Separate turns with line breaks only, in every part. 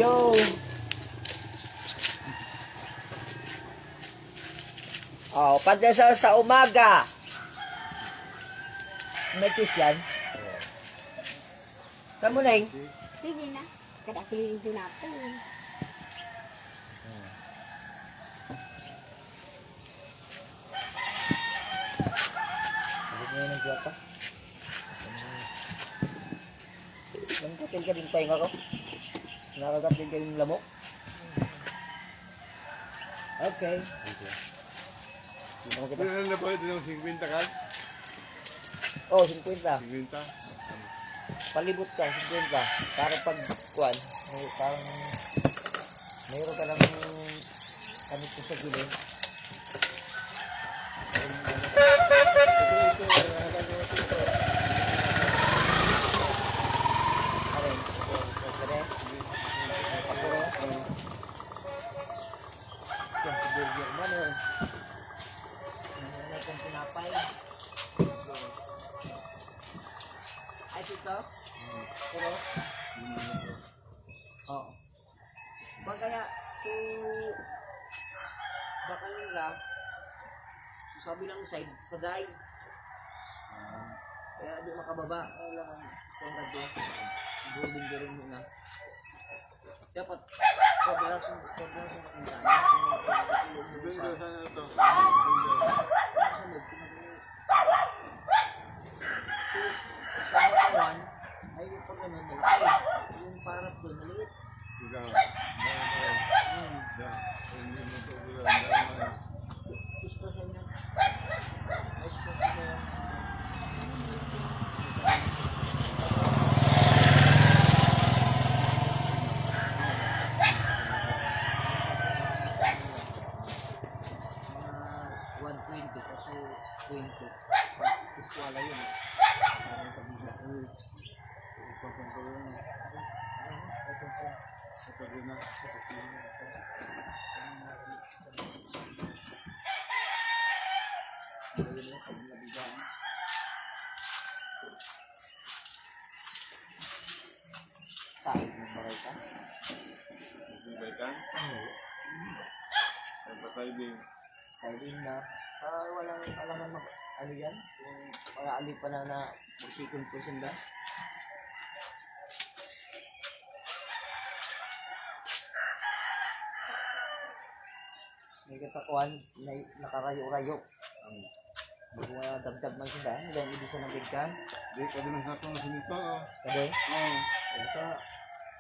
Yo! Oh, pandesal sa umaga. May cheese yan. Saan mo na yung?
Sige na. Kada silihin din natin.
Sabi mo ng guwapa. Nangkatil ka din pahinga ko. Nakagatil ka din lamok. Okay. Hindi mo kita.
Ano na po ito ng 50 ka?
Oh, 50.
50?
Palibot ka, 50. Parang pag kuwan, may parang mayroon ka lang kamit ko sa gilid. Ay, ito? Pero? Oo. Baka kaya, baka nila, sa bilang side, sa dive. Kaya di makababa. Wala kang kontrad doon. Building ka rin muna. Dapat, pabalasan makintana.
Doon sana ito.
Sa katawan, ay yung pag ano, malaki. Yung parap doon, maliit. Ispasan niya. Ispasan niya. Mga 120 kasi 20. Iswala yun. Parang kabila. Ispasan ko yun. Tayo mo ba ka?
Baikan? Ay patay din.
Tayo din na. Walang alangan mag ano yan? Kung pag-aali pa na mag-second person ba? May katakuan na nakarayo-rayo. Bago nga dagdag man sila, nilang ibisan ng bigkan.
Di, kabilang sa itong sinito.
Kasi,
Oo.
ito,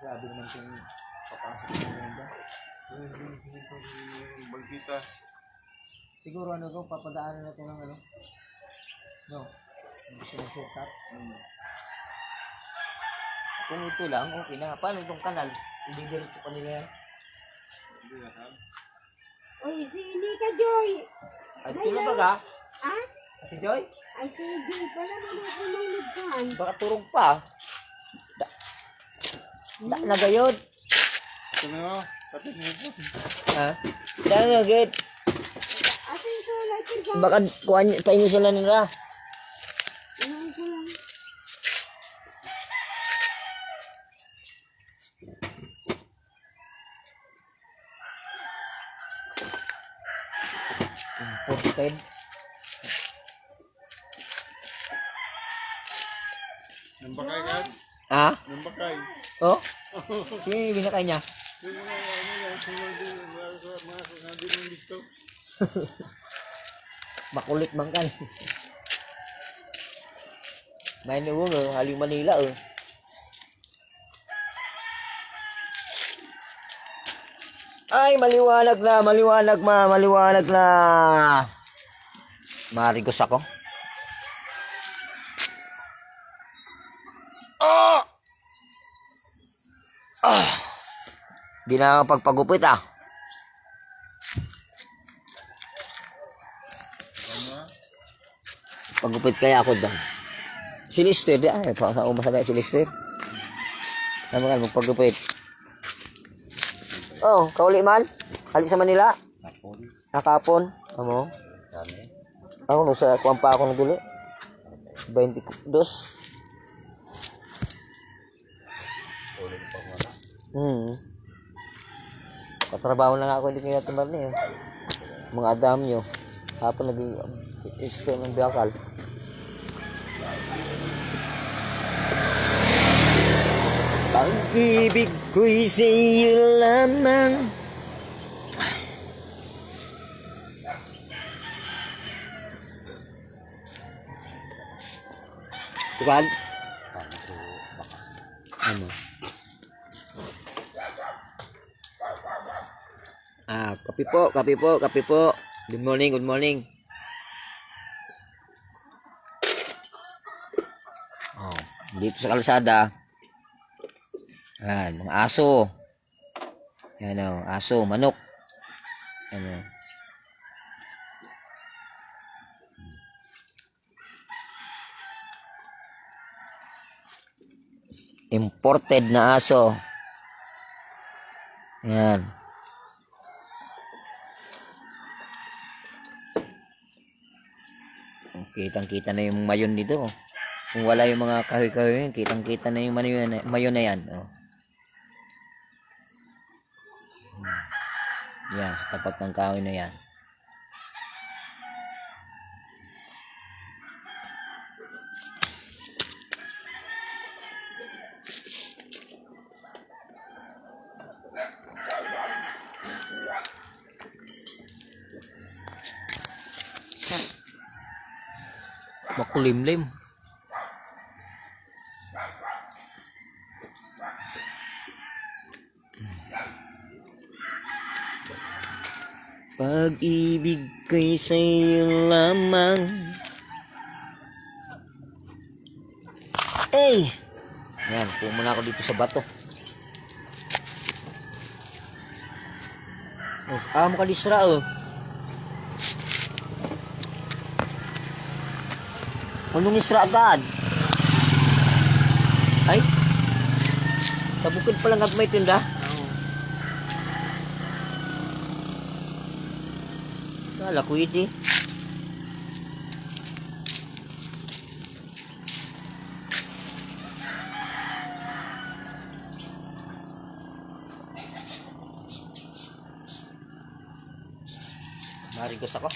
grabe naman kung papasok na yun ba?
Yung sinito yung bagkita.
Siguro ano ko, papadaanan natin ng ano? No? Yung sinusukat. Kung ito lang, okay na. Paano itong kanal? Hindi diretso pa nila yan.
Hindi na ka?
Uy, sili ka, Joy.
Ay, ito na ba ka?
Ha?
Si Joy?
Ay, si Joy pala naman kumulog kan.
Baka turog pa. Nagayod.
Ito na o. Tapos niyo po.
Ha? Dahil nagayod.
Ate, ito, like it,
Baka painyo sila nila.
Ano ko lang.
Imported.
Nambakay ka?
Ha?
Nambakay.
Oh? Sino yung binakay niya?
Sino na ano yan? Sino na din yung dito?
Makulit man kan. May nuwang oh, Haling Manila oh. Ay, maliwanag na, maliwanag na. Marigos ako. Oh! Ah! Di na ako pagpagupit ah. Pagupit kaya ako doon. Si Lister, di ay, sa umasa na si Lister. Naman magpagupit. Oh, kauli man. Hali sa Manila. Nakapon. Amo. Ako no sa kuan pa ako naguli. 22. Hmm. Katrabaho na nga ako hindi kaya tumar niyo. Mga adam nyo. Hapon nag-isto ng biyakal. Pag-ibig ko'y sa'yo lamang. Tukal? Ano? Kape po, kape po, kape po. Good morning, good morning. Oh, dito sa kalsada. Yan, mga aso. Yan o, aso, manok. Yan o. Imported na aso. Yan. Kitang-kita na yung mayon dito. Kung wala yung mga kahoy-kahoy, kitang-kita na yung mayon na yan. Oh. Yan, sa tapat ng kahoy na yan. Makulimlim. Pag-ibig ko'y sa'yo lamang. Ay! Yan, pumuna ako dito sa bato. Oh, amo ka disra oh. Anong isra agad? Ay? Sa bukid pa lang may tinda? Wala ko iti. Marigos ako.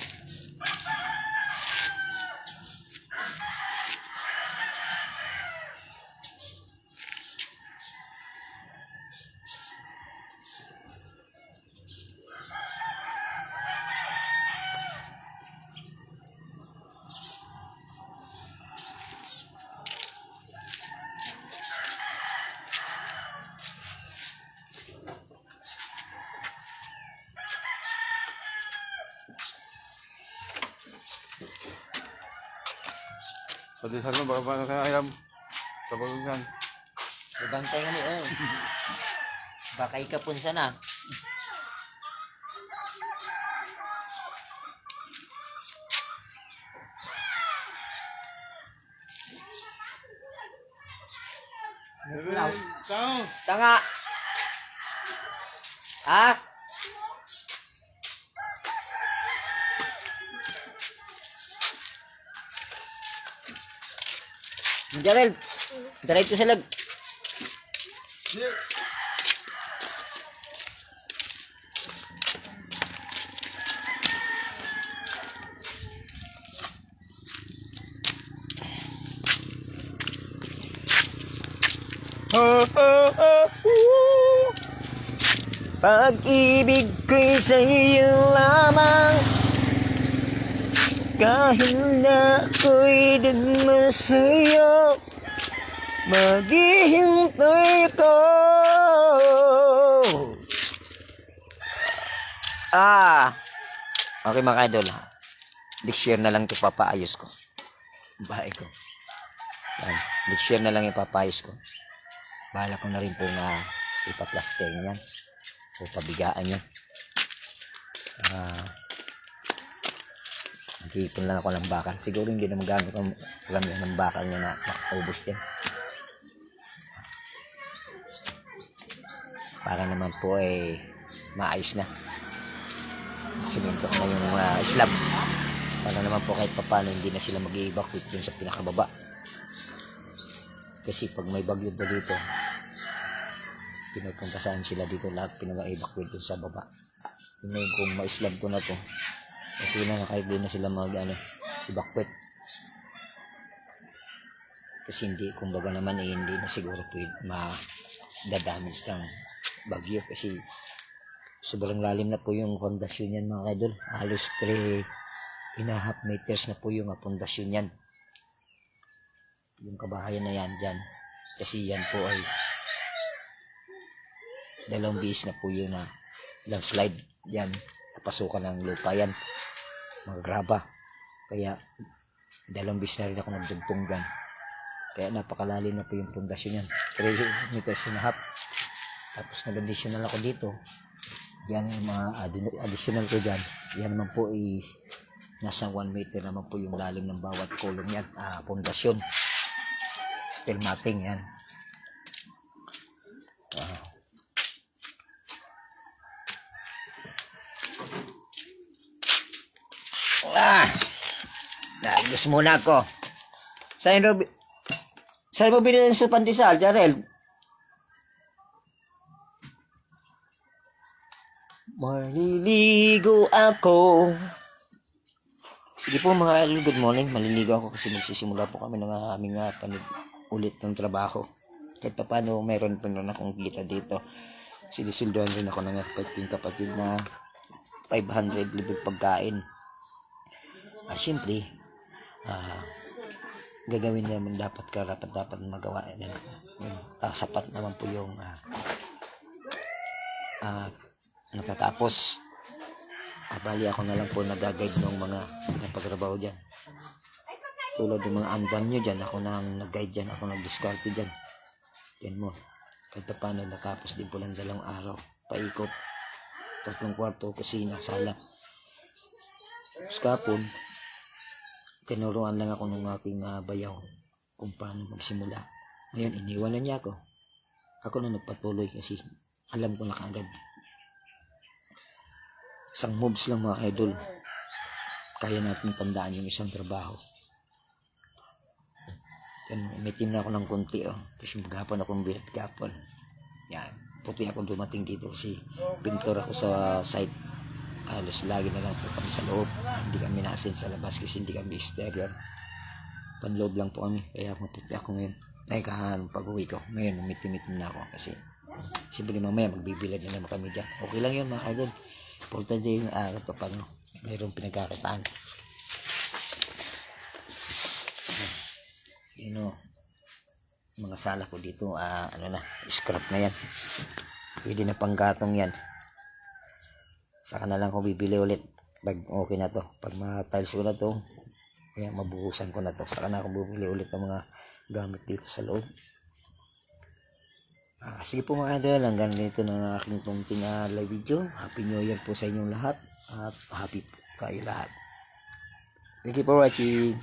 Pati sa ano, baka paano kaya ayam sa balugan.
Ibantay nga ni oh. Baka ikapunsa na.
Tao!
Tanga! Ha? Jarel, diretso sa lag. Pag-ibig ko'y sa'yo lamang. Kahit na ako'y dagma sa'yo, maghihintay ko. Okay mga idol, next year na lang ito papaayos ko. Bahay ko. Next year na lang ipapaayos ko. Bahala ko na rin po na ipa-plaster niyan. O pabigaan niya. Nag-iipon lang ako ng bakal. Siguro hindi na magamit ang alam niya ng bakal niya na makaubos din. Para naman po ay maayos na. Siminto na yung slab. Para naman po kahit papano hindi na sila mag-evacuate dun sa pinakababa. Kasi pag may bagyo ba dito, Pinupuntasan sila dito lahat, pinag-evacuate dun sa baba. Ngayon kung ma-slab ko na to, okay na kahit din na sila evacuate. Kasi hindi, kumbaga naman hindi na siguro pwede ma-damage ng bagyo kasi sobrang lalim na po yung fondasyon yan mga idol. Halos 3.5 meters na po yung fondasyon yan. Yung kabahayan na yan dyan. Kasi yan po ay 2 beses na po yung landslide yan. Napasukan ng lupa yan. Mga graba. Kaya 2 beses na rin ako nagdugtong dyan. Kaya napakalalim na po yung pundasyon yan. 3.5 meters. Tapos nag-additional ako dito. Yan yung mga additional ko dyan. Yan naman po nasa 1 meter naman po yung lalim ng bawat kolong yan. Pundasyon. Steel matting yan. Nagos muna ako. Saan mo binili ng supantisal, Jarel? Maliligo ako. Sige po mga idol, good morning. Maliligo ako kasi magsisimula po kami ng aming ulit ng trabaho. Kahit pa paano, mayroon pa rin akong kita dito. Sinisuldoan rin ako ng kapatid na 500 libre pagkain. Siyempre, gagawin naman dapat magawa yan. Sapat naman po yung natatapos. Bali ako na lang po nag-guide ng mga nagpagrabaho dyan. Tulad ng mga andan nyo dyan, ako nang nag-guide dyan, ako nag-discarte dyan. Yan mo, kahit pa paano natapos din po lang 2 araw. Paikot, 3 kwarto, kusina, sala. Skapon, tinuruan lang ako ng aking bayaw kung paano magsimula. Ngayon, iniwan na niya ako. Ako na nagpatuloy kasi alam ko na kaagad. Isang moves lang mga idol. Kaya natin tandaan yung isang trabaho. Yan, may team na ako ng konti. Kasi maghapon akong bilat gapon. Yan, puti ako dumating dito kasi pintor ako sa site. Halos lagi na lang po kami sa loob. Hindi kami nasin sa labas kasi hindi kami exterior. Panloob lang po kami. Kaya maputi ako ngayon. Ay kahan pag-uwi ko. Ngayon umitim-itim na ako kasi siyempre mamaya magbibilad na naman kami dyan. Okay lang yun mga idol. Importante yung arat pa paano. Mayroong pinagkakataan. Mga sala ko dito scrap na yan. Pwede na panggatong yan. Saka na lang ako bibili ulit pag okay na to. Pag ma-tiles ko na to, kaya mabuhusan ko na to. Saka na ako bibili ulit ng mga gamit dito sa loob. Sige po mga idol, hanggang dito na aking konting live video. Happy New Year po sa inyong lahat at happy po kayo lahat. Thank you for watching.